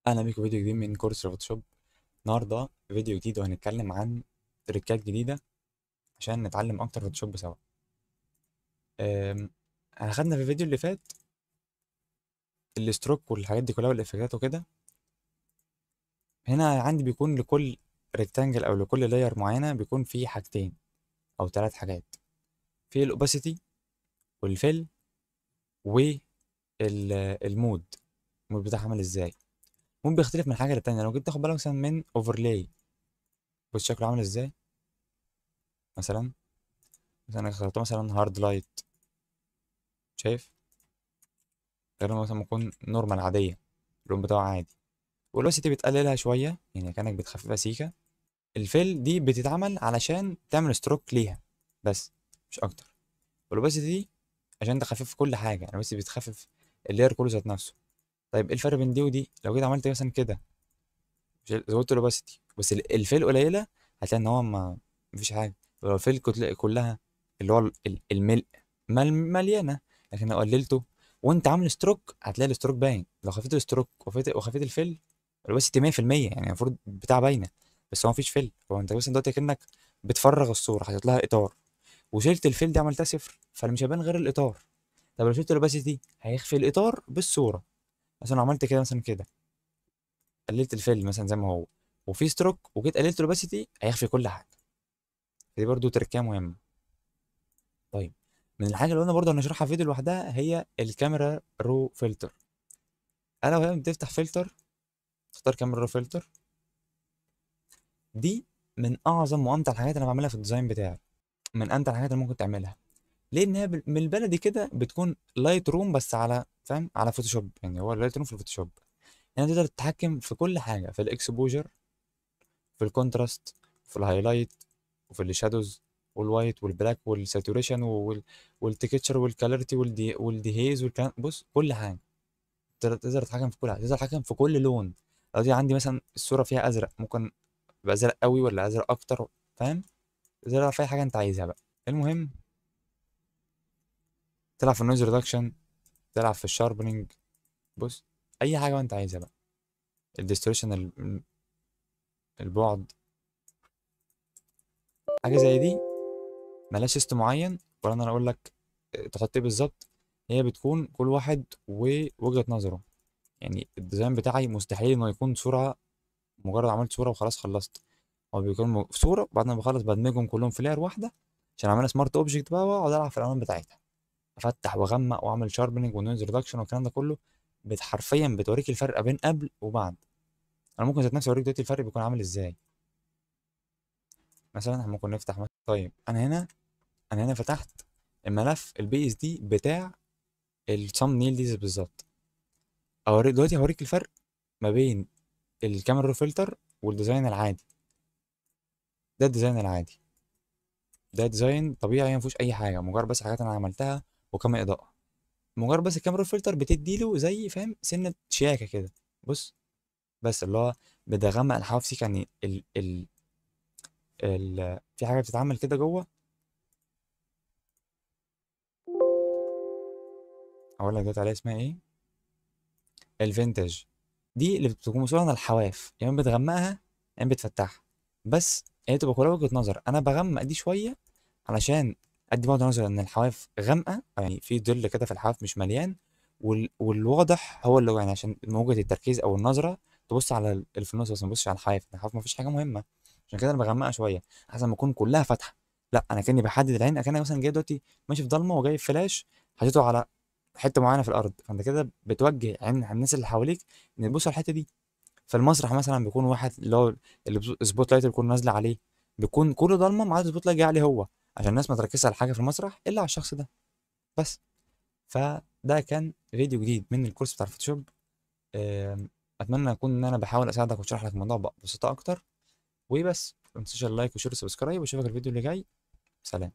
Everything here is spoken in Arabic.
اهلا بيكم فيديو جديد من كورس الفوتوشوب. النهارده فيديو جديد وهنتكلم عن تريكات جديده عشان نتعلم اكتر فوتوشوب سوا. أم، احنا خدنا في الفيديو اللي فات الستروك والحاجات دي كلها والافكتات وكده. هنا عندي بيكون لكل ريكتانجل او لكل لاير معينه بيكون في حاجتين او ثلاث حاجات، في الاوباسيتي والفيل والمود. المود بتاعها عامل ازاي؟ المود بيختلف من حاجه للتانيه. لو جيت تاخد بالك مثلا من اوفرلاي، بص شكله عامل ازاي. مثلا انا اخترت مثلا هارد لايت، شايف؟ غير مثلا ما يكون نورمال عادية، اللون بتاعه عادي. والوسيتي بتقللها شوية، يعني كأنك بتخففها سيكة. الفيل دي بتتعمل علشان تعمل ستروك ليها بس، مش أكتر. والوباسيتي دي عشان تخفف كل حاجة، يعني بس بتخفف اللير كله ذات نفسه. طيب ايه الفرق بين دي ودي؟ لو جيت عملت مثلا كده زودت الاوباسيتي بس الفيل قليلة، هتلاقي ان هو ما مفيش حاجة. ولو الفيل كلها اللي هو الملء مليانة، لكن لو قللته وانت عامل ستروك هتلاقي الستروك باين. لو خفيت الستروك وخفيت الفيل الاوباسيتي 100%، يعني المفروض بتاع باينة، بس هو مفيش فيل. هو انت مثلا دلوقتي كأنك بتفرغ الصورة حاطط لها اطار، وشلت الفيل دي عملتها صفر، فمش هيبان غير الاطار. طب لو شلت الاوباسيتي هيخفي الاطار بالصورة. مثلا لو عملت كده مثلا كده، قللت الفيل مثلا زي ما هو وفي ستروك، وجيت قللت الاوباسيتي هيخفي كل حاجه. دي برضو تركية مهمه. طيب، من الحاجه اللي قلنا برضو هنشرحها في فيديو لوحدها هي الكاميرا رو فلتر. انا وهي بتفتح فلتر، تختار كاميرا رو فلتر. دي من اعظم وامتع الحاجات اللي انا بعملها في الديزاين بتاعي، من امتع الحاجات اللي ممكن تعملها. ليه؟ ان هي من البلدي كده بتكون لايت روم، بس على فاهم على فوتوشوب. يعني هو اللايت روم في الفوتوشوب، يعني تقدر تتحكم في كل حاجه، في الاكسبوجر، في الكونتراست، في الهايلايت، وفي الشادوز، والوايت والبلاك والساتوريشن والتكتشر والكاليرتي والديهيز والكلام. بص كل حاجه تقدر تتحكم في كل حاجه، تقدر تتحكم في كل لون. لو دي عندي مثلا الصوره فيها ازرق، ممكن يبقى ازرق قوي ولا ازرق اكتر، فاهم؟ تقدر في اي حاجه انت عايزها بقى. المهم تلعب في النويز ريدكشن، تلعب في الشاربنينج. بص اي حاجه انت عايزها بقى. الديستوريشن، البعد، حاجه زي دي ملهاش سيستم معين، ولا انا اقول لك تحط ايه بالظبط. هي بتكون كل واحد ووجهة نظره. يعني الديزاين بتاعي مستحيل انه يكون صورة مجرد عملت صورة وخلاص خلصت. هو بيكون صورة بعد ما بخلص بدمجهم كلهم في لاير واحدة عشان اعملها سمارت اوبجكت بقى، واقعد العب في الالوان بتاعتها، افتح واغمق واعمل شاربنج ونويز ريدكشن والكلام ده كله. حرفيا بتوريك الفرق بين قبل وبعد. انا ممكن ذات نفسي اوريك دلوقتي الفرق بيكون عامل ازاي. مثلا احنا ممكن نفتح مثلا، طيب انا هنا فتحت الملف البي اس دي بتاع الصم نيل دي بالظبط. اوريك دلوقتي، هوريك الفرق ما بين الكاميرا رو فلتر والديزاين العادي. ده الديزاين العادي، ده ديزاين طبيعي ما فيهوش اي حاجه، مجرد بس حاجات انا عملتها وكم اضاءه. مجرد بس الكاميرا رو فلتر بتدي له زي فاهم سنه شياكه كده. بص، بس اللي هو بتغمق الحواف سيك، يعني في حاجه بتتعمل كده جوه. اقول لك دلوقتي عليها اسمها ايه. الفينتج. دي اللي بتكون مسؤوله عن الحواف، يا اما بتغمقها يا اما بتفتحها. بس هي تبقى كلها وجهه نظر. انا بغمق دي شويه علشان ادي بعض نظر ان الحواف غامقه، يعني في ظل كده في الحواف مش مليان. والواضح هو اللي يعني عشان موجة التركيز او النظره تبص على اللي في النص، بس ما تبصش على الحواف ما فيش حاجه مهمه. عشان كده انا بغمقها شويه احسن ما اكون كلها فاتحه. لا، انا كاني بحدد العين، اكنك مثلا جاي دلوقتي ماشي في ضلمه وجايب فلاش حاططه على حته معينه في الارض، فانت كده بتوجه عين الناس اللي حواليك ان تبص على الحته دي. في المسرح مثلا بيكون واحد اللي هو السبوت لايت اللي بيكون نازله عليه بيكون كله ضلمه ما عدا السبوت لايت جاي عليه هو، عشان الناس ما تركزش على حاجه في المسرح الا على الشخص ده بس. فده كان فيديو جديد من الكورس بتاع الفوتوشوب. اتمنى اكون ان انا بحاول اساعدك واشرح لك الموضوع ببساطه اكتر. وبس ما تنساش اللايك وشير وسبسكرايب، واشوفك الفيديو اللي جاي. سلام.